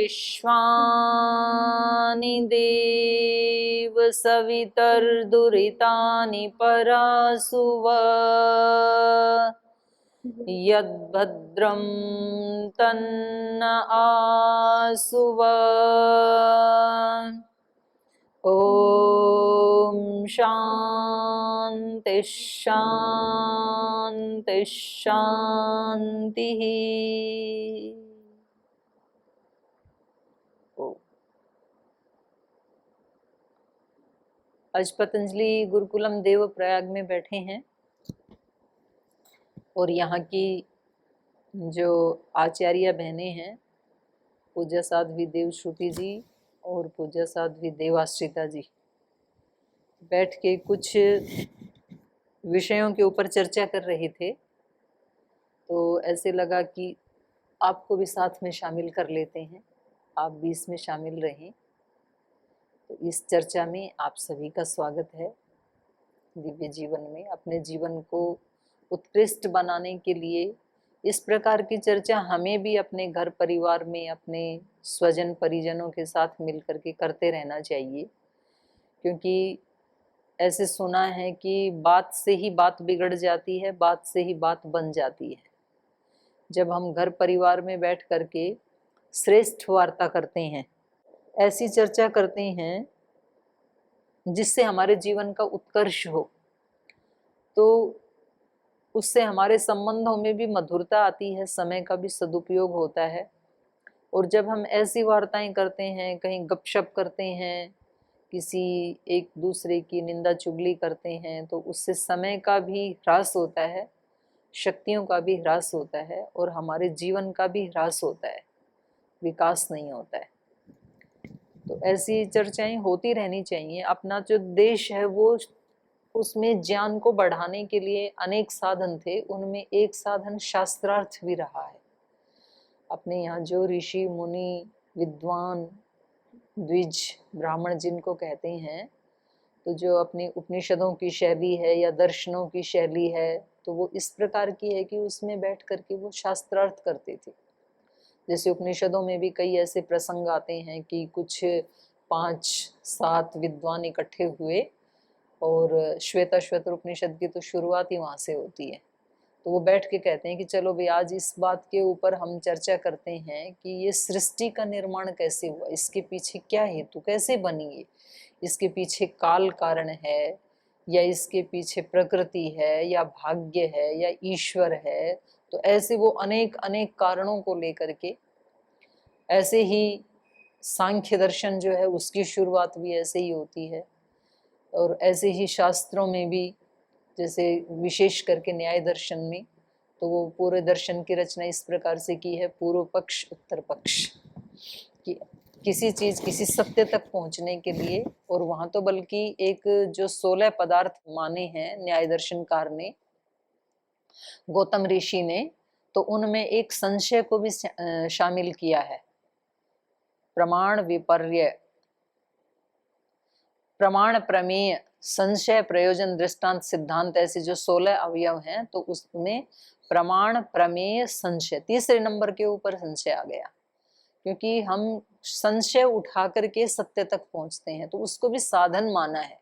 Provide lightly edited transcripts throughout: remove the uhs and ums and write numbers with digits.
विश्वानि देव सवितर्दुरितानि परासुव यद्भद्रं तन्न आसुव। ओम शांति शांति शांति। आज पतंजलि गुरुकुलम देव प्रयाग में बैठे हैं और यहाँ की जो आचार्य बहनें हैं, पूज्य साध्वी देव श्रुति जी और पूज्य साध्वी देवाश्रिता जी, बैठ के कुछ विषयों के ऊपर चर्चा कर रहे थे। तो ऐसे लगा कि आपको भी साथ में शामिल कर लेते हैं, आप भी इसमें शामिल रहें। तो इस चर्चा में आप सभी का स्वागत है। दिव्य जीवन में अपने जीवन को उत्कृष्ट बनाने के लिए इस प्रकार की चर्चा हमें भी अपने घर परिवार में अपने स्वजन परिजनों के साथ मिल करके करते रहना चाहिए, क्योंकि ऐसे सुना है कि बात से ही बात बिगड़ जाती है, बात से ही बात बन जाती है। जब हम घर परिवार में बैठ करके श्रेष्ठ वार्ता करते हैं, ऐसी चर्चा करते हैं जिससे हमारे जीवन का उत्कर्ष हो, तो उससे हमारे संबंधों में भी मधुरता आती है, समय का भी सदुपयोग होता है। और जब हम ऐसी वार्ताएं करते हैं, कहीं गपशप करते हैं, किसी एक दूसरे की निंदा चुगली करते हैं, तो उससे समय का भी ह्रास होता है, शक्तियों का भी ह्रास होता है और हमारे जीवन का भी ह्रास होता है, विकास नहीं होता है। तो ऐसी चर्चाएं होती रहनी चाहिए। अपना जो देश है वो, उसमें ज्ञान को बढ़ाने के लिए अनेक साधन थे, उनमें एक साधन शास्त्रार्थ भी रहा है। अपने यहाँ जो ऋषि मुनि विद्वान द्विज ब्राह्मण जिनको कहते हैं, तो जो अपनी उपनिषदों की शैली है या दर्शनों की शैली है, तो वो इस प्रकार की है कि उसमें बैठ करके वो शास्त्रार्थ करते थे। जैसे उपनिषदों में भी कई ऐसे प्रसंग आते हैं कि कुछ 5-7 विद्वान इकट्ठे हुए, और श्वेताश्वतर उपनिषद की तो शुरुआत ही वहाँ से होती है। तो वो बैठ के कहते हैं कि चलो भाई, आज इस बात के ऊपर हम चर्चा करते हैं कि ये सृष्टि का निर्माण कैसे हुआ, इसके पीछे क्या हेतु, कैसे बनी है, इसके पीछे काल कारण है या इसके पीछे प्रकृति है या भाग्य है या ईश्वर है। तो ऐसे वो अनेक अनेक कारणों को लेकर के, ऐसे ही सांख्य दर्शन जो है उसकी शुरुआत भी ऐसे ही होती है। और ऐसे ही शास्त्रों में भी, जैसे विशेष करके न्याय दर्शन में, तो वो पूरे दर्शन की रचना इस प्रकार से की है, पूर्व पक्ष उत्तर पक्ष, कि किसी चीज किसी सत्य तक पहुंचने के लिए। और वहां तो बल्कि एक जो 16 पदार्थ माने हैं न्याय दर्शनकार ने, गौतम ऋषि ने, तो उनमें एक संशय को भी शामिल किया है। प्रमाण विपर्य, प्रमाण प्रमेय, संशय प्रयोजन दृष्टांत सिद्धांत, ऐसे जो 16 अवयव हैं, तो उसमें प्रमाण प्रमेय संशय तीसरे नंबर के ऊपर संशय आ गया। क्योंकि हम संशय उठा करके सत्य तक पहुंचते हैं, तो उसको भी साधन माना है।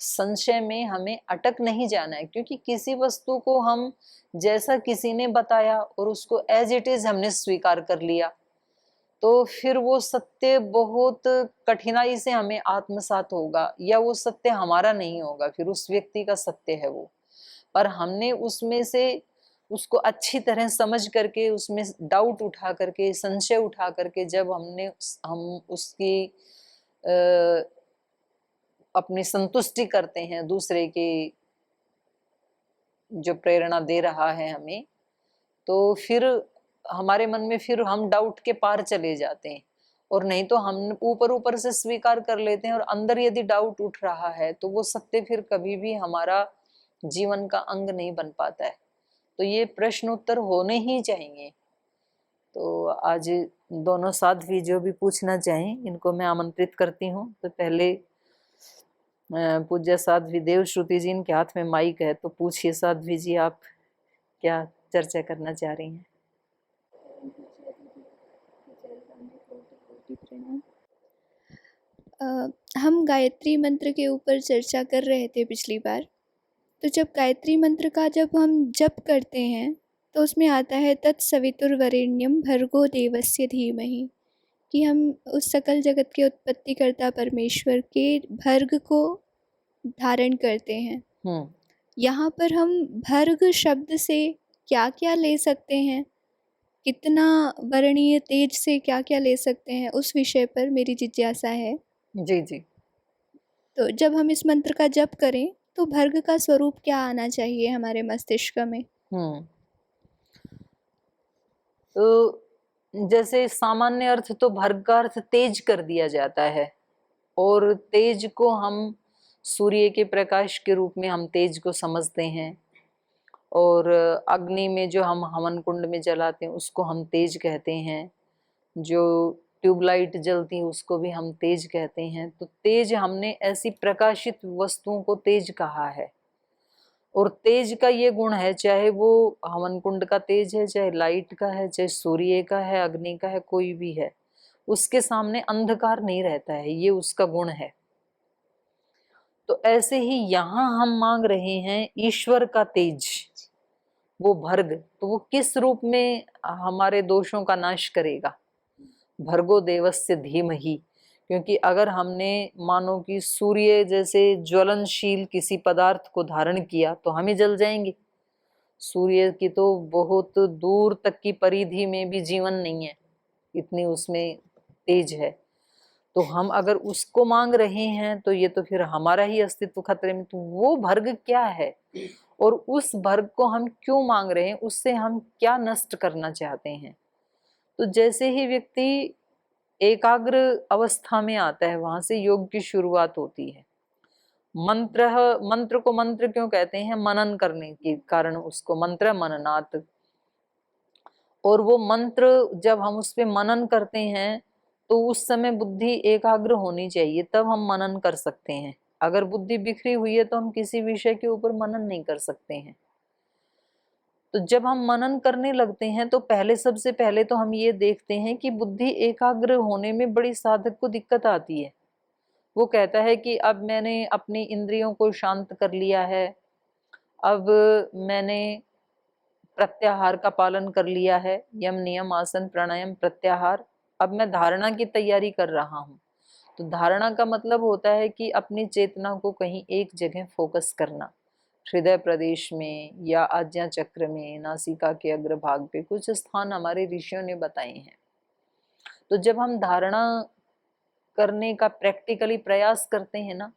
संशय में हमें अटक नहीं जाना है, क्योंकि किसी वस्तु को हम जैसा किसी ने बताया और उसको एज इट इज हमने स्वीकार कर लिया, तो फिर वो सत्य बहुत कठिनाई से हमें आत्मसात होगा, या वो सत्य हमारा नहीं होगा, फिर उस व्यक्ति का सत्य है वो। पर हमने उसमें से उसको अच्छी तरह समझ करके, उसमें डाउट उठा करके, संशय उठा करके, जब हम उसकी अपनी संतुष्टि करते हैं, दूसरे की जो प्रेरणा दे रहा है हमें, तो फिर हमारे मन में फिर हम डाउट के पार चले जाते हैं। और नहीं तो हम ऊपर ऊपर से स्वीकार कर लेते हैं, और अंदर यदि डाउट उठ रहा है तो वो सत्य फिर कभी भी हमारा जीवन का अंग नहीं बन पाता है। तो ये प्रश्न उत्तर होने ही चाहिए। तो आज दोनों साध्वी जो भी पूछना चाहें, इनको मैं आमंत्रित करती हूँ। तो पहले पूज्य साध्वी देव श्रुति जी, इनके हाथ में माइक है, तो पूछिए साध्वी जी, आप क्या चर्चा करना चाह रही हैं। जी प्रणाम। हम गायत्री मंत्र के ऊपर चर्चा कर रहे थे पिछली बार। तो जब गायत्री मंत्र का जब हम जप करते हैं तो उसमें आता है तत्सवितुर्वरेण्यम भर्गो देवस्य धीमहि, कि हम उस सकल जगत के उत्पत्तिकर्ता परमेश्वर के भर्ग को धारण करते हैं। यहाँ पर हम भर्ग शब्द से क्या क्या ले सकते हैं, कितना वर्णीय तेज से क्या क्या ले सकते हैं, उस विषय पर मेरी जिज्ञासा है। जी जी। तो जब हम इस मंत्र का जप करें तो भर्ग का स्वरूप क्या आना चाहिए हमारे मस्तिष्क में? तो जैसे सामान्य अर्थ तो भर्ग का अर्थ तेज कर दिया जाता है, और तेज को हम सूर्य के प्रकाश के रूप में हम तेज को समझते हैं, और अग्नि में जो हम हवन कुंड में जलाते हैं उसको हम तेज कहते हैं, जो ट्यूबलाइट जलती है उसको भी हम तेज कहते हैं। तो तेज हमने ऐसी प्रकाशित वस्तुओं को तेज कहा है, और तेज का ये गुण है, चाहे वो हवन कुंड का तेज है, चाहे लाइट का है, चाहे सूर्य का है, अग्नि का है, कोई भी है, उसके सामने अंधकार नहीं रहता है, ये उसका गुण है। तो ऐसे ही यहाँ हम मांग रहे हैं ईश्वर का तेज, वो भर्ग, तो वो किस रूप में हमारे दोषों का नाश करेगा? भर्गो देवस्य धीमहि। क्योंकि अगर हमने मानो कि सूर्य जैसे ज्वलनशील किसी पदार्थ को धारण किया तो हम ही जल जाएंगे। सूर्य की तो बहुत दूर तक की परिधि में भी जीवन नहीं है, इतनी उसमें तेज है। तो हम अगर उसको मांग रहे हैं तो ये तो फिर हमारा ही अस्तित्व खतरे में। तो वो भर्ग क्या है और उस भर्ग को हम क्यों मांग रहे हैं, उससे हम क्या नष्ट करना चाहते हैं? तो जैसे ही व्यक्ति एकाग्र अवस्था में आता है, वहां से योग की शुरुआत होती है। मंत्र को मंत्र क्यों कहते हैं? मनन करने के कारण उसको मंत्र मननात्। और वो मंत्र जब हम उस पे मनन करते हैं तो उस समय बुद्धि एकाग्र होनी चाहिए, तब हम मनन कर सकते हैं। अगर बुद्धि बिखरी हुई है तो हम किसी विषय के ऊपर मनन नहीं कर सकते हैं। तो जब हम मनन करने लगते हैं तो सबसे पहले तो हम ये देखते हैं कि बुद्धि एकाग्र होने में बड़ी साधक को दिक्कत आती है। वो कहता है कि अब मैंने अपनी इंद्रियों को शांत कर लिया है, अब मैंने प्रत्याहार का पालन कर लिया है, यम नियम आसन प्राणायाम प्रत्याहार, अब मैं धारणा की तैयारी कर रहा हूँ। तो धारणा का मतलब होता है कि अपनी चेतना को कहीं एक जगह फोकस करना, हृदय प्रदेश में या आज्ञा चक्र में, नासिका के अग्रभाग पे कुछ स्थान हमारे ऋषियों ने बताए हैं। तो जब हम धारणा करने का प्रैक्टिकली प्रयास करते हैं ना,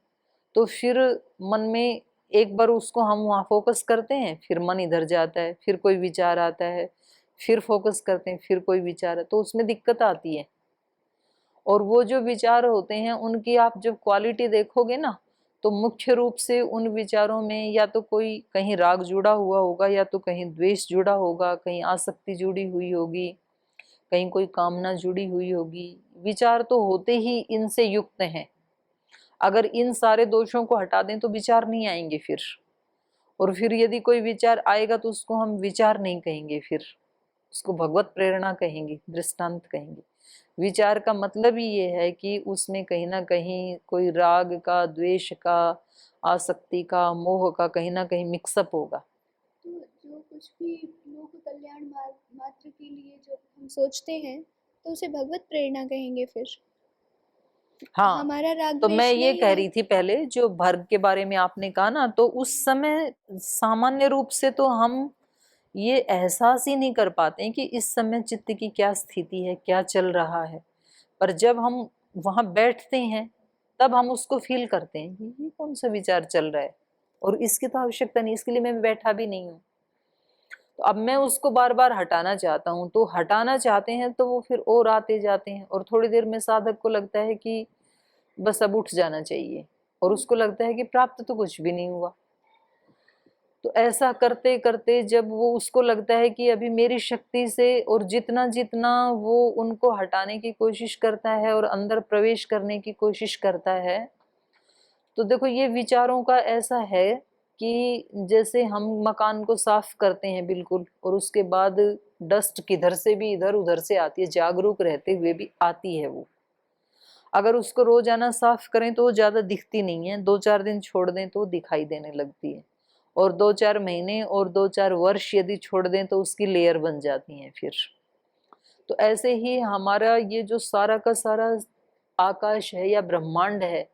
तो फिर मन में एक बार उसको हम वहां फोकस करते हैं, फिर मन इधर जाता है, फिर कोई विचार आता है, फिर फोकस करते हैं, फिर कोई विचार है, तो उसमें दिक्कत आती है। और वो जो विचार होते हैं उनकी आप जब क्वालिटी देखोगे ना, तो मुख्य रूप से उन विचारों में या तो कोई कहीं राग जुड़ा हुआ होगा, या तो कहीं द्वेष जुड़ा होगा, कहीं आसक्ति जुड़ी हुई होगी, कहीं कोई कामना जुड़ी हुई होगी। विचार तो होते ही इनसे युक्त हैं। अगर इन सारे दोषों को हटा दें तो विचार नहीं आएंगे फिर। और फिर यदि कोई विचार आएगा तो उसको हम विचार नहीं कहेंगे, फिर उसको भगवत प्रेरणा कहेंगे, दृष्टांत कहेंगे। विचार का मतलब ही ये है कि उसमें कहीं ना कहीं कोई राग का, द्वेष का, आसक्ति का, मोह का कहीं ना कहीं मिक्सअप होगा। तो जो कुछ भी लोक कल्याण मात्र के लिए जो हम सोचते हैं तो उसे भगवत प्रेरणा कहेंगे फिर। हाँ, हमारा राग तो मैं द्वेष ये नहीं कह है। रही थी पहले, जो भर्ग के बारे में आपने कहा ना, तो उस समय सामान्य रूप से तो हम ये एहसास ही नहीं कर पाते हैं कि इस समय चित्त की क्या स्थिति है, क्या चल रहा है। पर जब हम वहां बैठते हैं तब हम उसको फील करते हैं कि ये कौन सा विचार चल रहा है, और इसकी तो आवश्यकता नहीं, इसके लिए मैं बैठा भी नहीं हूँ। तो अब मैं उसको बार बार हटाना चाहता हूँ, तो हटाना चाहते हैं तो वो फिर और आते जाते हैं, और थोड़ी देर में साधक को लगता है कि बस अब उठ जाना चाहिए, और उसको लगता है कि प्राप्त तो कुछ भी नहीं हुआ। तो ऐसा करते करते जब वो उसको लगता है कि अभी मेरी शक्ति से, और जितना जितना वो उनको हटाने की कोशिश करता है और अंदर प्रवेश करने की कोशिश करता है, तो देखो ये विचारों का ऐसा है कि जैसे हम मकान को साफ करते हैं बिल्कुल, और उसके बाद डस्ट किधर से भी इधर उधर से आती है, जागरूक रहते हुए भी आती है वो, अगर उसको रोजाना साफ करें तो वो ज्यादा दिखती नहीं है, 2-4 दिन छोड़ दें तो दिखाई देने लगती है, और 2-4 महीने और 2-4 वर्ष यदि छोड़ दें तो उसकी लेयर बन जाती हैं फिर। तो ऐसे ही हमारा ये जो सारा का सारा आकाश है या ब्रह्मांड है,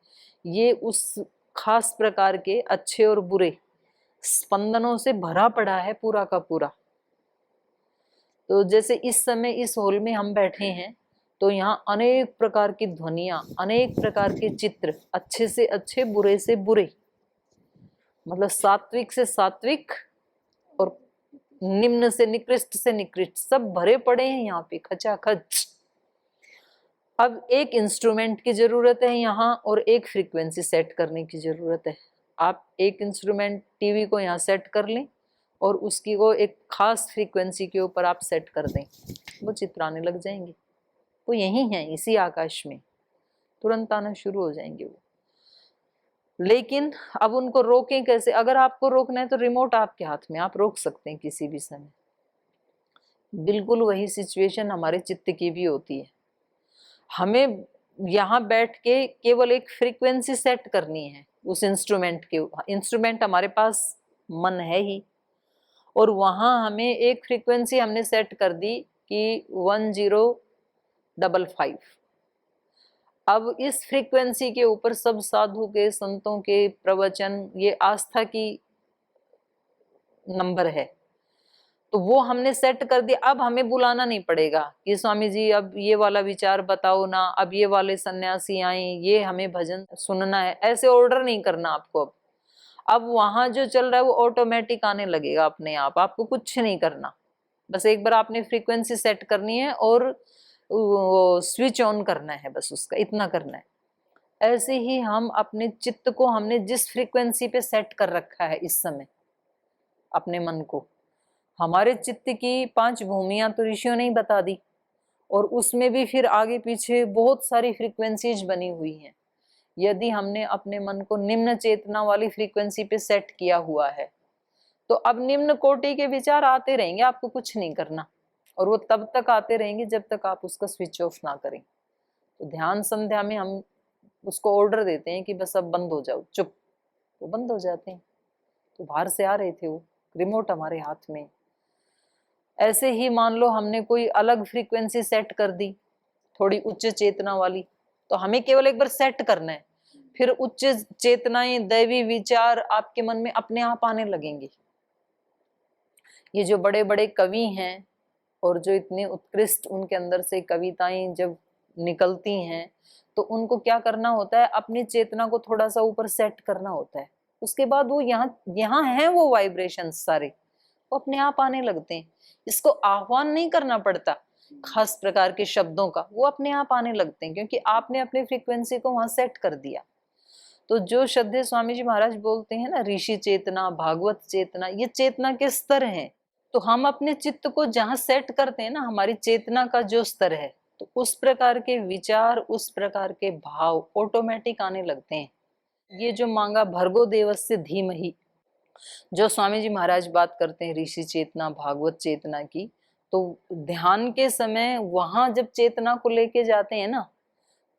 ये उस खास प्रकार के अच्छे और बुरे स्पंदनों से भरा पड़ा है पूरा का पूरा। तो जैसे इस समय इस हॉल में हम बैठे हैं, तो यहाँ अनेक प्रकार की ध्वनियां, अनेक प्रकार के चित्र, अच्छे से अच्छे, बुरे से बुरे, मतलब सात्विक से सात्विक और निम्न से निकृष्ट से निकृष्ट, सब भरे पड़े हैं यहाँ पे खचाखच। अब एक इंस्ट्रूमेंट की जरूरत है यहाँ, और एक फ्रीक्वेंसी सेट करने की जरूरत है। आप एक इंस्ट्रूमेंट टीवी को यहाँ सेट कर लें और उसकी को एक खास फ्रीक्वेंसी के ऊपर आप सेट कर दें, वो चित्र आने लग जाएंगे। वो यही है, इसी आकाश में तुरंत आना शुरू हो जाएंगे वो। लेकिन अब उनको रोकें कैसे? अगर आपको रोकना है तो रिमोट आपके हाथ में, आप रोक सकते हैं किसी भी समय। बिल्कुल वही सिचुएशन हमारे चित्त की भी होती है। हमें यहाँ बैठ के केवल एक फ्रीक्वेंसी सेट करनी है उस इंस्ट्रूमेंट के। इंस्ट्रूमेंट हमारे पास मन है ही, और वहां हमें एक फ्रीक्वेंसी हमने सेट कर दी कि 1055। अब इस फ्रीक्वेंसी के ऊपर सब साधु के, संतों के प्रवचन, ये आस्था की नंबर है, तो वो हमने सेट कर दिया। अब हमें बुलाना नहीं पड़ेगा कि स्वामी जी अब ये वाला विचार बताओ ना, अब ये वाले सन्यासी आए, ये हमें भजन सुनना है, ऐसे ऑर्डर नहीं करना आपको। अब वहां जो चल रहा है वो ऑटोमेटिक आने लगेगा अपने आप, आपको कुछ नहीं करना। बस एक बार आपने फ्रीक्वेंसी सेट करनी है और स्विच ऑन करना है, बस उसका इतना करना है। ऐसे ही हम अपने चित्त को हमने जिस फ्रीक्वेंसी पे सेट कर रखा है इस समय, अपने मन को, हमारे चित्त की 5 भूमियां तो ऋषियों ने ही बता दी, और उसमें भी फिर आगे पीछे बहुत सारी फ्रीक्वेंसीज बनी हुई हैं। यदि हमने अपने मन को निम्न चेतना वाली फ्रीक्वेंसी पे सेट किया हुआ है, तो अब निम्न कोटि के विचार आते रहेंगे, आपको कुछ नहीं करना, और वो तब तक आते रहेंगे जब तक आप उसका स्विच ऑफ ना करें। तो ध्यान संध्या में हम उसको ऑर्डर देते हैं कि बस अब बंद हो जाओ, चुप, वो बंद हो जाते हैं। तो बाहर से आ रहे थे वो, रिमोट हमारे हाथ में। ऐसे ही मान लो हमने कोई अलग फ्रीक्वेंसी सेट कर दी, थोड़ी उच्च चेतना वाली, तो हमें केवल एक बार सेट करना है, फिर उच्च चेतनाएं, दैवी विचार आपके मन में अपने आप आने लगेंगे। ये जो बड़े बड़े कवि हैं और जो इतने उत्कृष्ट उनके अंदर से कविताएं जब निकलती हैं, तो उनको क्या करना होता है, अपनी चेतना को थोड़ा सा ऊपर सेट करना होता है। उसके बाद वो यहाँ है, वो वाइब्रेशन सारे वो अपने आप आने लगते हैं। इसको आह्वान नहीं करना पड़ता खास प्रकार के शब्दों का, वो अपने आप आने लगते हैं, क्योंकि आपने अपनी फ्रीक्वेंसी को वहां सेट कर दिया। तो जो श्रद्धेय स्वामी जी महाराज बोलते हैं ना, ऋषि चेतना, भागवत चेतना, ये चेतना के स्तर हैं। तो हम अपने चित्त को जहां सेट करते हैं ना, हमारी चेतना का जो स्तर है, तो उस प्रकार के विचार, उस प्रकार के भाव ऑटोमेटिक आने लगते हैं। ये जो मांगा भर्गो देवस्य धीमहि, जो स्वामी जी महाराज बात करते हैं ऋषि चेतना, भागवत चेतना की, तो ध्यान के समय वहां जब चेतना को लेके जाते हैं ना,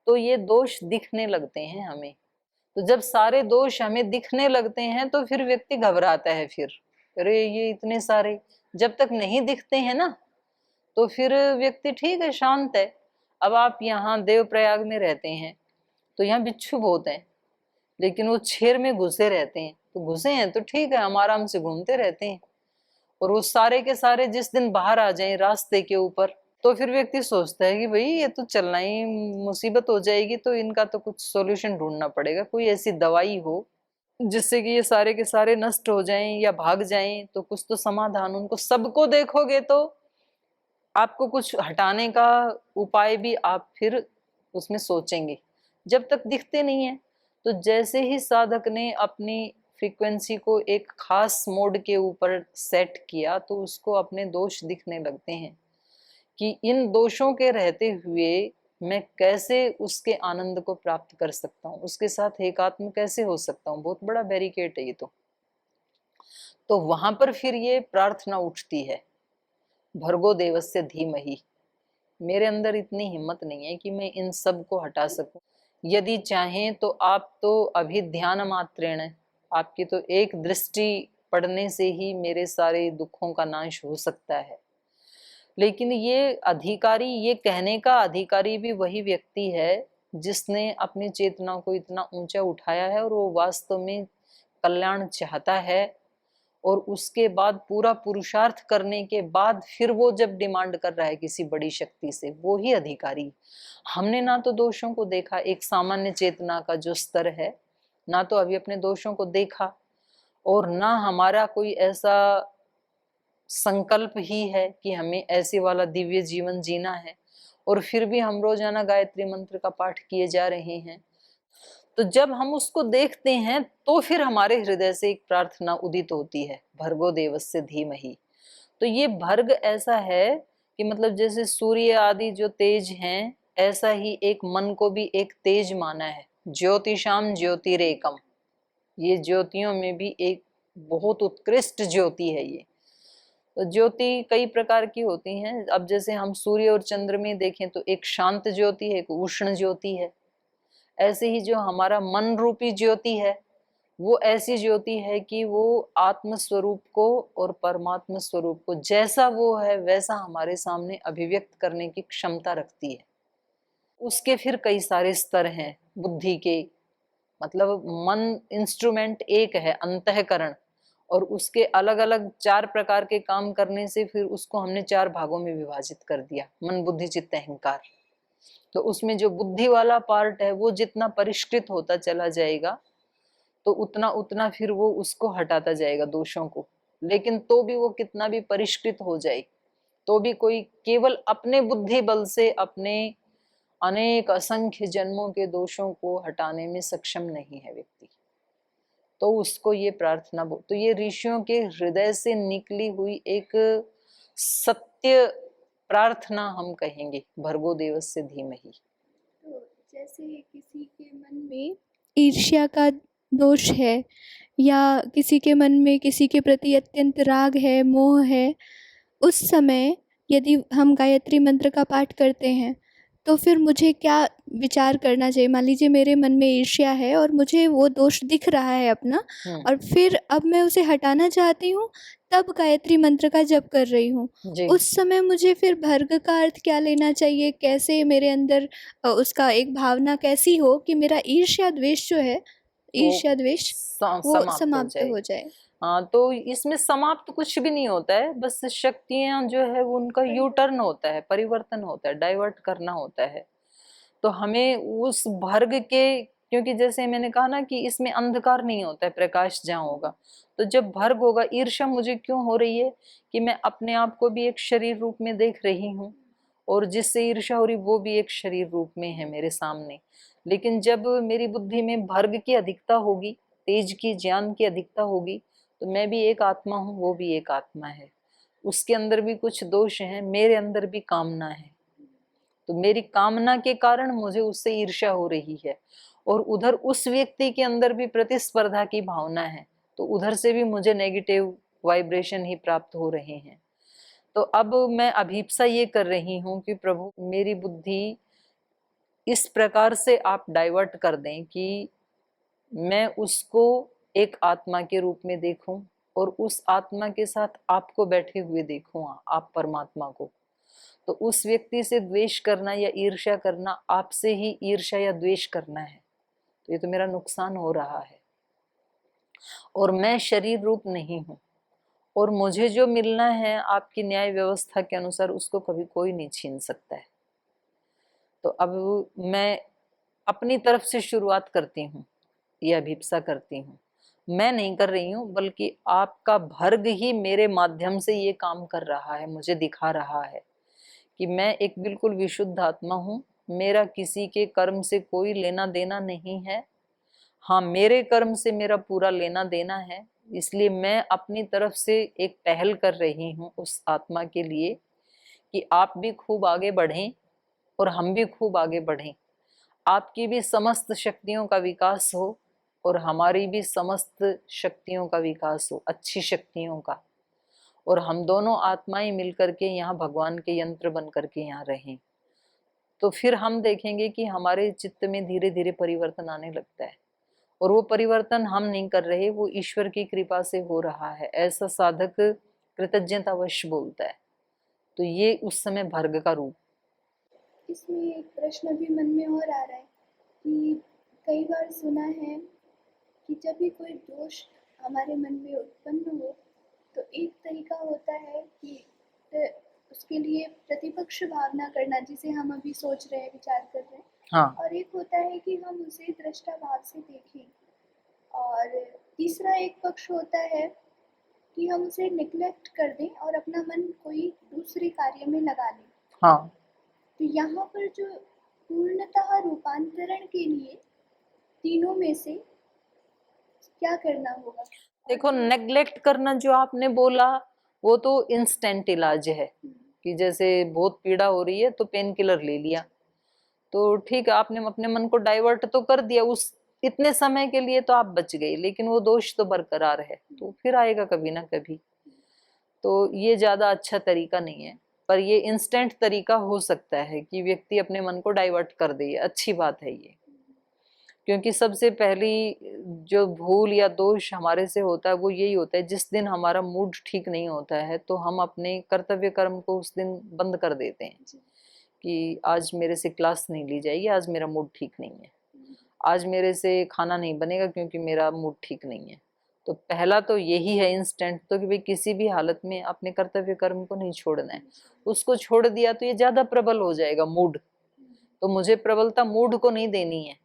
तो ये दोष दिखने लगते हैं हमें। तो जब सारे दोष हमें दिखने लगते हैं तो फिर व्यक्ति घबराता है, फिर अरे ये इतने सारे, जब तक नहीं दिखते हैं ना तो फिर व्यक्ति ठीक है, शांत है। अब आप यहाँ देवप्रयाग में रहते हैं तो यहाँ बिच्छू बहुत हैं, लेकिन वो छेर में घुसे रहते हैं, तो घुसे हैं तो ठीक है, हम आराम से घूमते रहते हैं। और वो सारे के सारे जिस दिन बाहर आ जाएं रास्ते के ऊपर, तो फिर व्यक्ति सोचता है कि भाई ये तो चलना ही मुसीबत हो जाएगी, तो इनका तो कुछ सॉल्यूशन ढूंढना पड़ेगा, कोई ऐसी दवाई हो जिससे कि ये सारे के सारे नष्ट हो जाएं या भाग जाएं, तो कुछ तो समाधान उनको। सबको देखोगे तो आपको कुछ हटाने का उपाय भी आप फिर उसमें सोचेंगे, जब तक दिखते नहीं है। तो जैसे ही साधक ने अपनी फ्रीक्वेंसी को एक खास मोड के ऊपर सेट किया, तो उसको अपने दोष दिखने लगते हैं कि इन दोषों के रहते हुए मैं कैसे उसके आनंद को प्राप्त कर सकता हूँ, उसके साथ एकात्म कैसे हो सकता हूँ। बहुत बड़ा बैरिकेड है ये तो वहां पर फिर ये प्रार्थना उठती है, भर्गो देवस्य धीमहि, मेरे अंदर इतनी हिम्मत नहीं है कि मैं इन सब को हटा सकूं। यदि चाहें तो आप तो अभी ध्यान मात्रेण, आपकी तो एक दृष्टि पड़ने से ही मेरे सारे दुखों का नाश हो सकता है। लेकिन ये अधिकारी, ये कहने का अधिकारी भी वही व्यक्ति है जिसने अपनी चेतना को इतना ऊंचा उठाया है और वो वास्तव में कल्याण चाहता है। और उसके बाद पूरा पुरुषार्थ करने के बाद फिर वो जब डिमांड कर रहा है किसी बड़ी शक्ति से, वो ही अधिकारी। हमने ना तो दोषों को देखा, एक सामान्य चेतना का जो स्तर है, ना तो अभी अपने दोषों को देखा, और ना हमारा कोई ऐसा संकल्प ही है कि हमें ऐसे वाला दिव्य जीवन जीना है। और फिर भी हम रोजाना गायत्री मंत्र का पाठ किए जा रहे हैं। तो जब हम उसको देखते हैं तो फिर हमारे हृदय से एक प्रार्थना उदित होती है, भर्गो देवस्य धीमहि। तो ये भर्ग ऐसा है कि मतलब जैसे सूर्य आदि जो तेज हैं, ऐसा ही एक मन को भी एक तेज माना है। ज्योतिषाम ज्योतिरेकम, ये ज्योतियों में भी एक बहुत उत्कृष्ट ज्योति है ये। तो ज्योति कई प्रकार की होती हैं। अब जैसे हम सूर्य और चंद्र में देखें तो एक शांत ज्योति है, एक उष्ण ज्योति है। ऐसे ही जो हमारा मन रूपी ज्योति है, वो ऐसी ज्योति है कि वो आत्म स्वरूप को और परमात्मा स्वरूप को जैसा वो है वैसा हमारे सामने अभिव्यक्त करने की क्षमता रखती है। उसके फिर कई सारे स्तर हैं बुद्धि के, मतलब मन इंस्ट्रूमेंट एक है, अंतःकरण, और उसके अलग अलग 4 प्रकार के काम करने से फिर उसको हमने 4 भागों में विभाजित कर दिया, मन बुद्धि चित्त अहंकार। तो उसमें जो बुद्धि वाला पार्ट है वो जितना परिष्कृत होता चला जाएगा तो उतना उतना फिर वो उसको हटाता जाएगा दोषों को। लेकिन तो भी वो कितना भी परिष्कृत हो जाए तो भी कोई केवल अपने बुद्धि बल से अपने अनेक असंख्य जन्मों के दोषों को हटाने में सक्षम नहीं है व्यक्ति। तो उसको ये प्रार्थना तो ये ऋषियों के हृदय से निकली हुई एक सत्य प्रार्थना हम कहेंगे, भर्गो देवस्य धीमहि। तो जैसे किसी के मन में ईर्ष्या का दोष है, या किसी के मन में किसी के प्रति अत्यंत राग है, मोह है, उस समय यदि हम गायत्री मंत्र का पाठ करते हैं तो फिर मुझे क्या विचार करना चाहिए? मान लीजिए मेरे मन में ईर्ष्या है और मुझे वो दोष दिख रहा है अपना, और फिर अब मैं उसे हटाना चाहती हूँ, तब गायत्री मंत्र का जप कर रही हूँ। जी। उस समय मुझे फिर भर्ग का अर्थ क्या लेना चाहिए? कैसे मेरे अंदर उसका एक भावना कैसी हो कि मेरा ईर्ष्या द्वेष जो है, ईर्ष्या द्वेष वो समाप्त हो जाए? हाँ, तो इसमें समाप्त कुछ भी नहीं होता है, बस शक्तियां जो है वो उनका यू टर्न होता है, परिवर्तन होता है, डाइवर्ट करना होता है। तो हमें उस भर्ग के, क्योंकि जैसे मैंने कहा ना कि इसमें अंधकार नहीं होता है, प्रकाश जहाँ होगा। तो जब भर्ग होगा, ईर्ष्या मुझे क्यों हो रही है कि मैं अपने आप को भी एक शरीर रूप में देख रही हूँ, और जिससे ईर्ष्या हो रही वो भी एक शरीर रूप में है मेरे सामने। लेकिन जब मेरी बुद्धि में भर्ग की अधिकता होगी, तेज की, ज्ञान की अधिकता होगी, तो मैं भी एक आत्मा हूँ, वो भी एक आत्मा है। उसके अंदर भी कुछ दोष हैं, मेरे अंदर भी कामना है। तो मेरी कामना के कारण मुझे उससे ईर्ष्या हो रही है, और उधर उस व्यक्ति के अंदर भी प्रतिस्पर्धा की भावना है, तो उधर से भी मुझे नेगेटिव वाइब्रेशन ही प्राप्त हो रहे हैं। तो अब मैं अभीप्सा ये कर रही हूँ कि प्रभु मेरी बुद्धि इस प्रकार से आप डाइवर्ट कर दें कि मैं उसको एक आत्मा के रूप में देखूं, और उस आत्मा के साथ आपको बैठे हुए देखूं, आप परमात्मा को। तो उस व्यक्ति से द्वेष करना या ईर्ष्या करना आपसे ही ईर्ष्या या द्वेष करना है, तो ये तो मेरा नुकसान हो रहा है। और मैं शरीर रूप नहीं हूं, और मुझे जो मिलना है आपकी न्याय व्यवस्था के अनुसार उसको कभी कोई नहीं छीन सकता है। तो अब मैं अपनी तरफ से शुरुआत करती हूँ, ये अभिप्सा करती हूँ। मैं नहीं कर रही हूँ, बल्कि आपका भर्ग ही मेरे माध्यम से ये काम कर रहा है, मुझे दिखा रहा है कि मैं एक बिल्कुल विशुद्ध आत्मा हूँ। मेरा किसी के कर्म से कोई लेना देना नहीं है। हाँ, मेरे कर्म से मेरा पूरा लेना देना है, इसलिए मैं अपनी तरफ से एक पहल कर रही हूँ उस आत्मा के लिए कि आप भी खूब आगे बढ़ें और हम भी खूब आगे बढ़ें। आपकी भी समस्त शक्तियों का विकास हो और हमारी भी समस्त शक्तियों का विकास हो, अच्छी शक्तियों का, और हम दोनों आत्माएं मिलकर के यहाँ भगवान के यंत्र बन करके यहाँ रहें। तो फिर हम देखेंगे कि हमारे चित्त में धीरे धीरे परिवर्तन आने लगता है, और वो परिवर्तन हम नहीं कर रहे, वो ईश्वर की कृपा से हो रहा है, ऐसा साधक कृतज्ञतावश बोलता है। तो ये उस समय भर्ग का रूप। इसमें एक प्रश्न भी मन में और आ रहा है कि कई बार सुना है कि जब भी कोई दोष हमारे मन में उत्पन्न हो तो एक तरीका होता है कि उसके लिए प्रतिपक्ष भावना करना, जिसे हम अभी सोच रहे हैं, विचार कर रहे हैं। हाँ और एक होता है कि हम उसे दृष्टा भाव से देखें, और तीसरा एक पक्ष होता है कि हम उसे निग्लेक्ट कर दें और अपना मन कोई दूसरे कार्य में लगा लें। हाँ, तो यहाँ पर जो पूर्णतः रूपांतरण के लिए तीनों में से क्या करना होगा? देखो नेग्लेक्ट करना जो आपने बोला वो तो इंस्टेंट इलाज है, कि जैसे बहुत पीड़ा हो रही है तो पेन किलर ले लिया, तो ठीक है, आपने अपने मन को डाइवर्ट तो कर दिया, उस इतने समय के लिए तो आप बच गए, लेकिन वो दोष तो बरकरार है, तो फिर आएगा कभी ना कभी। तो ये ज्यादा अच्छा तरीका नहीं है, पर ये इंस्टेंट तरीका हो सकता है कि व्यक्ति अपने मन को डाइवर्ट कर दे, अच्छी बात है ये। क्योंकि सबसे पहली जो भूल या दोष हमारे से होता है वो यही होता है, जिस दिन हमारा मूड ठीक नहीं होता है तो हम अपने कर्तव्य कर्म को उस दिन बंद कर देते हैं कि आज मेरे से क्लास नहीं ली जाएगी, आज मेरा मूड ठीक नहीं है, आज मेरे से खाना नहीं बनेगा क्योंकि मेरा मूड ठीक नहीं है। तो पहला तो यही है इंस्टेंट, तो कि भाई किसी भी हालत में अपने कर्तव्य कर्म को नहीं छोड़ना है। उसको छोड़ दिया तो ये ज्यादा प्रबल हो जाएगा मूड, तो मुझे प्रबलता मूड को नहीं देनी है,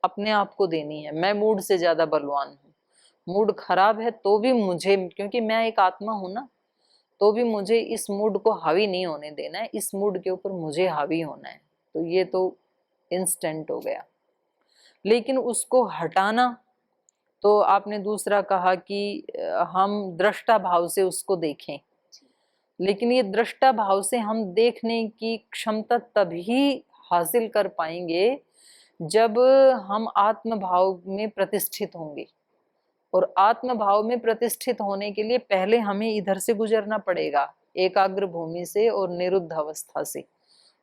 अपने आप को देनी है। मैं मूड से ज्यादा बलवान हूँ, मूड खराब है तो भी मुझे, क्योंकि मैं एक आत्मा हूं ना, तो भी मुझे इस मूड को हावी नहीं होने देना है, इस मूड के ऊपर मुझे हावी होना है। तो ये तो इंस्टेंट हो गया। लेकिन उसको हटाना, तो आपने दूसरा कहा कि हम दृष्टा भाव से उसको देखें, लेकिन ये दृष्टा भाव से हम देखने की क्षमता तभी हासिल कर पाएंगे जब हम आत्म भाव में प्रतिष्ठित होंगे। और आत्म भाव में प्रतिष्ठित होने के लिए पहले हमें इधर से गुजरना पड़ेगा, एकाग्र भूमि से और निरुद्ध अवस्था से।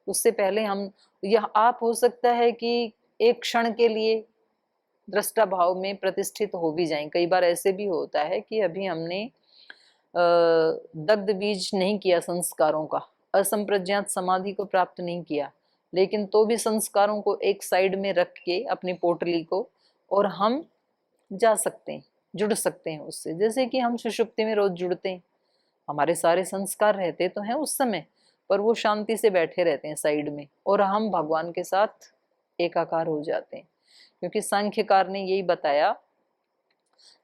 उससे पहले हम, यह आप हो सकता है कि एक क्षण के लिए दृष्टा भाव में प्रतिष्ठित हो भी जाएं। कई बार ऐसे भी होता है कि अभी हमने दग्ध बीज नहीं किया संस्कारों का, असंप्रज्ञात समाधि को प्राप्त नहीं किया, लेकिन तो भी संस्कारों को एक साइड में रख के अपनी पोटली को, और हम जा सकते हैं, जुड़ सकते हैं उससे। जैसे कि हम सुषुप्ति में रोज जुड़ते हैं, हमारे सारे संस्कार रहते तो हैं उस समय, पर वो शांति से बैठे रहते हैं साइड में, और हम भगवान के साथ एकाकार हो जाते हैं। क्योंकि सांख्यकार ने यही बताया,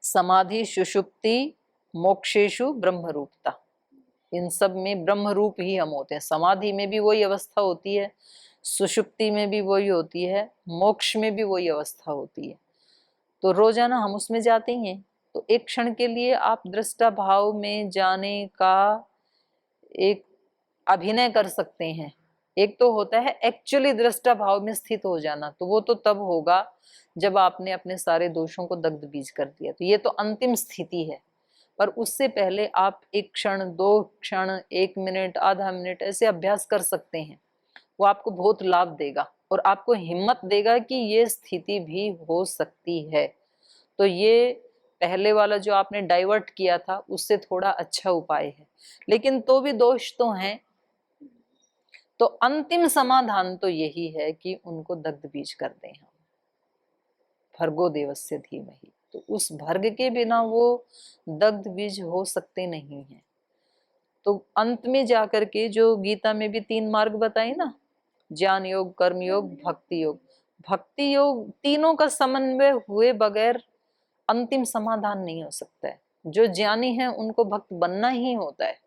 समाधि सुषुप्ति मोक्षेशु ब्रह्म रूपता, इन सब में ब्रह्म रूप ही हम होते हैं। समाधि में भी वही अवस्था होती है, सुषुप्ति में भी वही होती है, मोक्ष में भी वही अवस्था होती है। तो रोजाना हम उसमें जाते ही हैं। तो एक क्षण के लिए आप दृष्टा भाव में जाने का एक अभिनय कर सकते हैं। एक तो होता है एक्चुअली दृष्टा भाव में स्थित हो जाना, तो वो तो तब होगा जब आपने अपने सारे दोषों को दग्ध बीज कर दिया, तो ये तो अंतिम स्थिति है। पर उससे पहले आप एक क्षण, दो क्षण, एक मिनट, आधा मिनट ऐसे अभ्यास कर सकते हैं। वो आपको बहुत लाभ देगा और आपको हिम्मत देगा कि ये स्थिति भी हो सकती है। तो ये पहले वाला जो आपने डाइवर्ट किया था उससे थोड़ा अच्छा उपाय है, लेकिन तो भी दोष तो हैं। तो अंतिम समाधान तो यही है कि उनको दग्ध बीज कर दें हम, भर्गो देवस्य धीमहि। तो उस भर्ग के बिना वो दग्ध बीज हो सकते नहीं है। तो अंत में जाकर के जो गीता में भी 3 मार्ग बताए ना, ज्ञान योग, कर्म योग, भक्ति योग, भक्ति योग, तीनों का समन्वय हुए बगैर अंतिम समाधान नहीं हो सकता है। जो ज्ञानी है उनको भक्त बनना ही होता है,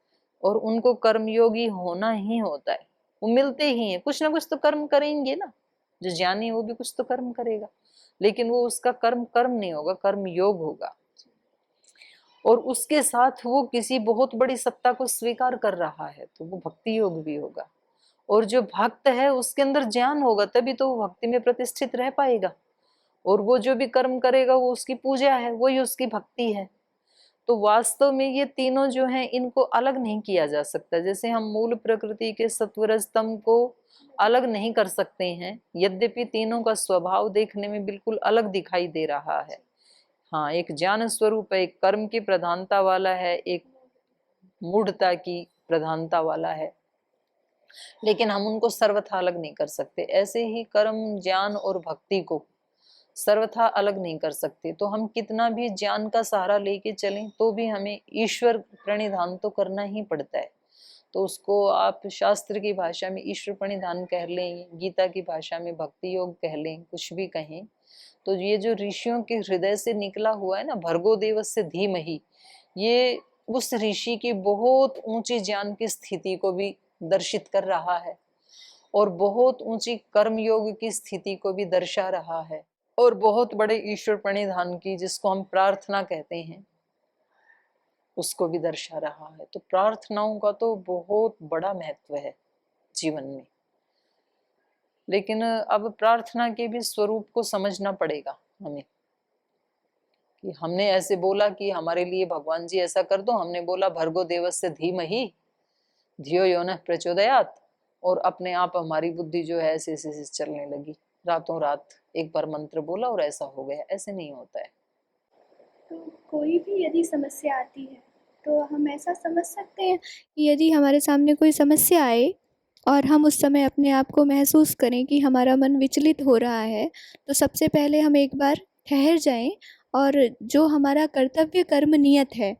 और उनको कर्मयोगी होना ही होता है। वो मिलते ही हैं, कुछ ना कुछ तो कर्म करेंगे ना। जो ज्ञानी है वो भी कुछ तो कर्म करेगा, लेकिन वो उसका कर्म कर्म नहीं होगा, कर्म योग होगा। और उसके साथ वो किसी बहुत बड़ी सत्ता को स्वीकार कर रहा है, तो वो भक्ति योग भी होगा। और जो भक्त है उसके अंदर ज्ञान होगा, तभी तो वो भक्ति में प्रतिष्ठित रह पाएगा। और वो जो भी कर्म करेगा वो उसकी पूजा है, वही उसकी भक्ति है। तो वास्तव में ये तीनों जो हैं इनको अलग नहीं किया जा सकता। जैसे हम मूल प्रकृति के सत्वर स्तंभ को अलग नहीं कर सकते हैं, यद्यपि तीनों का स्वभाव देखने में बिल्कुल अलग दिखाई दे रहा है। हाँ, एक ज्ञान स्वरूप है, एक कर्म की प्रधानता वाला है, एक मूढ़ता की प्रधानता वाला है, लेकिन हम उनको सर्वथा अलग नहीं कर सकते। ऐसे ही कर्म, ज्ञान और भक्ति को सर्वथा अलग नहीं कर सकते। तो हम कितना भी ज्ञान का सहारा लेके चलें तो भी हमें ईश्वर प्रणिधान तो करना ही पड़ता है। तो उसको आप शास्त्र की भाषा में ईश्वर प्रणिधान कह लें, गीता की भाषा में भक्ति योग कह लें, कुछ भी कहें। तो ये जो ऋषियों के हृदय से निकला हुआ है ना, भर्गो देवस्य धीमहि, ये उस ऋषि की बहुत ऊंची ज्ञान की स्थिति को भी दर्शित कर रहा है और बहुत ऊंची कर्म योग की स्थिति को भी दर्शा रहा है और बहुत बड़े ईश्वर प्रणिधान की, जिसको हम प्रार्थना कहते हैं, उसको भी दर्शा रहा है। तो प्रार्थनाओं का तो बहुत बड़ा महत्व है जीवन में, लेकिन अब प्रार्थना के भी स्वरूप को समझना पड़ेगा हमें कि हमने ऐसे बोला कि हमारे लिए भगवान जी ऐसा कर दो, हमने बोला भर्गो देवस्य धीमहि धियो यो नः प्रचोदयात्, और अपने आप हमारी बुद्धि जो है ऐसे ऐसे चलने लगी, रातों रात एक बार मंत्र बोला और ऐसा हो गया। ऐसे नहीं होता है। तो कोई भी यदि समस्या आती है तो हम ऐसा समझ सकते हैं कि यदि हमारे सामने कोई समस्या आए और हम उस समय अपने आप को महसूस करें कि हमारा मन विचलित हो रहा है, तो सबसे पहले हम एक बार ठहर जाएं और जो हमारा कर्तव्य कर्म नियत है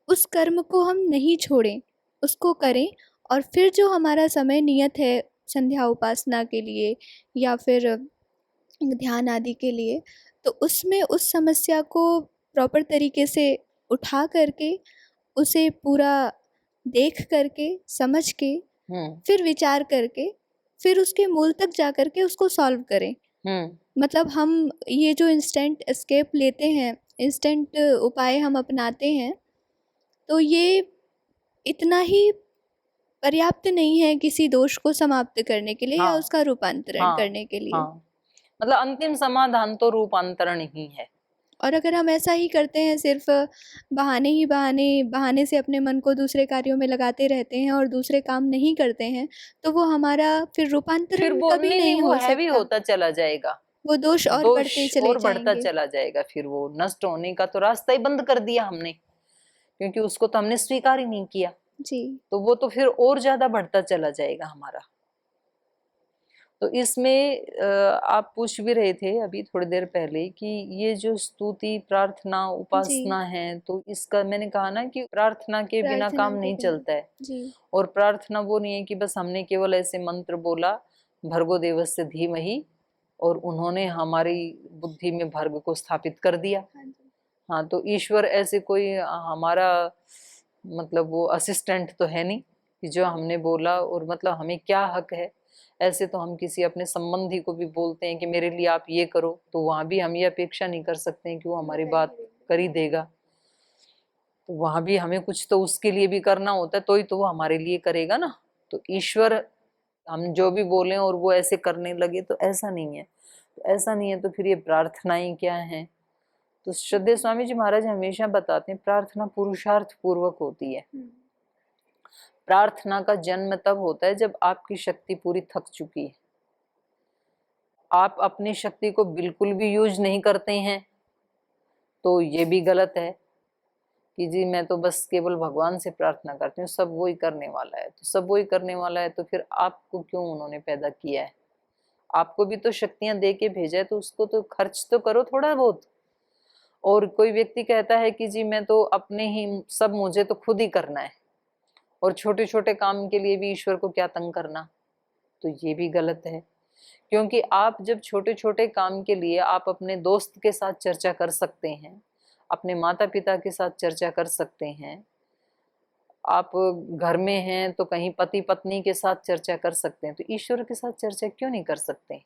उस कर्म को हम नहीं छोड़ें, उसको करें। और फिर जो हमारा समय नियत है संध्या उपासना के लिए या फिर ध्यान आदि के लिए, तो उसमें उस समस्या को प्रॉपर तरीके से उठा करके उसे पूरा देख करके समझ के फिर विचार करके फिर उसके मूल तक जा करके उसको सॉल्व करें। मतलब हम ये जो इंस्टेंट एस्केप लेते हैं, इंस्टेंट उपाय हम अपनाते हैं, तो ये इतना ही पर्याप्त नहीं है किसी दोष को समाप्त करने के लिए या उसका रूपांतरण करने के लिए। मतलब अंतिम समाधान तो रूपांतरण ही है। और अगर हम ऐसा ही करते हैं, सिर्फ बहाने से अपने मन को दूसरे कार्यों में लगाते रहते हैं और दूसरे काम नहीं करते हैं, तो वो हमारा फिर रूपांतरण कभी नहीं हो सकता। हैवी होता चला जाएगा, वो दोष और बढ़ते चले और बढ़ता जाएंगे। चला जाएगा। फिर वो नष्ट होने का तो रास्ता ही बंद कर दिया हमने, क्योंकि उसको तो हमने स्वीकार ही नहीं किया जी। तो वो तो फिर और ज्यादा बढ़ता चला जाएगा हमारा। तो इसमें आप पूछ भी रहे थे अभी थोड़ी देर पहले कि ये जो स्तुति, प्रार्थना, उपासना है, तो इसका मैंने कहा ना कि प्रार्थना के बिना काम नहीं चलता है। जी। और प्रार्थना वो नहीं है कि बस हमने केवल ऐसे मंत्र बोला भर्गो देवस्य धीमहि और उन्होंने हमारी बुद्धि में भर्ग को स्थापित कर दिया। हाँ, तो ईश्वर ऐसे कोई हमारा मतलब वो असिस्टेंट तो है नहीं कि जो हमने बोला और मतलब हमें क्या हक है। ऐसे तो हम किसी अपने संबंधी को भी बोलते हैं कि मेरे लिए आप ये करो, तो वहां भी हम ये अपेक्षा नहीं कर सकते हैं कि वो हमारी बात कर ही देगा। तो वहां भी हमें कुछ तो उसके लिए भी करना होता है, तो ही तो वो हमारे लिए करेगा ना। तो ईश्वर हम जो भी बोले और वो ऐसे करने लगे तो ऐसा नहीं है। तो ऐसा नहीं है तो फिर ये प्रार्थनाएं क्या है? तो श्रद्धेय स्वामी जी महाराज हमेशा बताते हैं प्रार्थना पुरुषार्थ पूर्वक होती है। प्रार्थना का जन्म तब होता है जब आपकी शक्ति पूरी थक चुकी है, आप अपनी शक्ति को बिल्कुल भी यूज नहीं करते हैं, तो ये भी गलत है कि जी मैं तो बस केवल भगवान से प्रार्थना करती हूँ, सब वही करने वाला है। तो सब वही करने वाला है तो फिर आपको क्यों उन्होंने पैदा किया है? आपको भी तो शक्तियां दे के भेजा है, तो उसको तो खर्च तो करो थोड़ा बहुत। और कोई व्यक्ति कहता है कि जी मैं तो अपने ही सब, मुझे तो खुद ही करना है, और छोटे छोटे काम के लिए भी ईश्वर को क्या तंग करना, तो ये भी गलत है। क्योंकि आप जब छोटे छोटे काम के लिए आप अपने दोस्त के साथ चर्चा कर सकते हैं, अपने माता पिता के साथ चर्चा कर सकते हैं, आप घर में हैं तो कहीं पति पत्नी के साथ चर्चा कर सकते हैं, तो ईश्वर के साथ चर्चा क्यों नहीं कर सकते?